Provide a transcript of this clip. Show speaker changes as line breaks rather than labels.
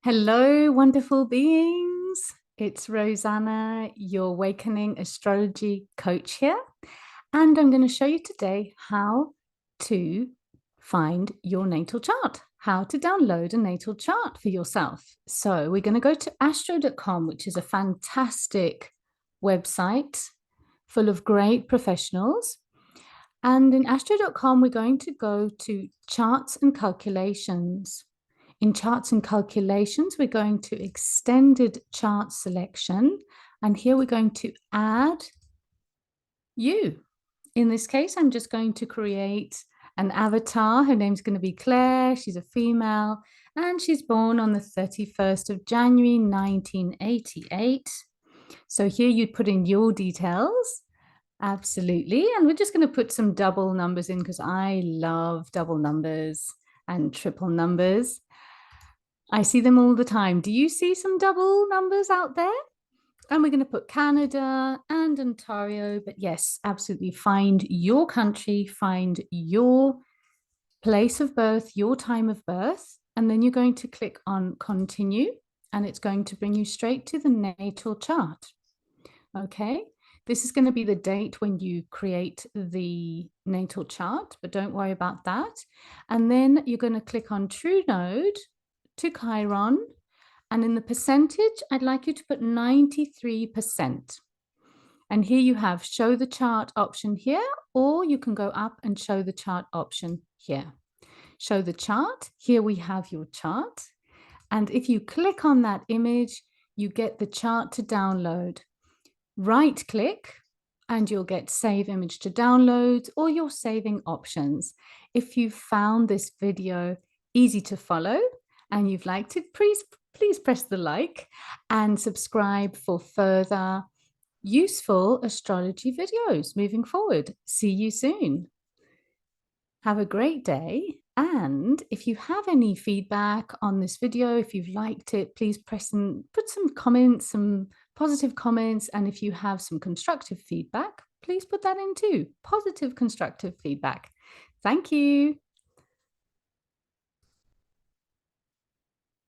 Hello, wonderful beings. It's Rosanna, your Awakening Astrology coach here. And I'm going to show you today how to find your natal chart, how to download a natal chart for yourself. So we're going to go to astro.com, which is a fantastic website full of great professionals. And in astro.com, we're going to go to charts and calculations. In charts and calculations, we're going to extended chart selection. And here we're going to add you. In this case, I'm just going to create an avatar. Her name's going to be Claire. She's a female and she's born on the 31st of January, 1988. So here you'd put in your details. Absolutely. And we're just going to put some double numbers in because I love double numbers and triple numbers. I see them all the time. Do you see some double numbers out there? And we're going to put Canada and Ontario. But yes, absolutely. Find your country, find your place of birth, your time of birth. And then you're going to click on continue. And it's going to bring you straight to the natal chart. Okay. This is going to be the date when you create the natal chart, but don't worry about that. And then you're going to click on True Node to Chiron. And in the percentage, I'd like you to put 93%. And here you have show the chart option here, or you can go up and show the chart option here. Show the chart. Here we have your chart. And if you click on that image, you get the chart to download. Right click and you'll get save image to download or your saving options. If you found this video easy to follow and you've liked it, please press the like and subscribe for further useful astrology videos moving forward. See you soon. Have a great day. And if you have any feedback on this video, if you've liked it, please press and put some comments, some positive comments. And if you have some constructive feedback, please put that in too. Positive, constructive feedback. Thank you.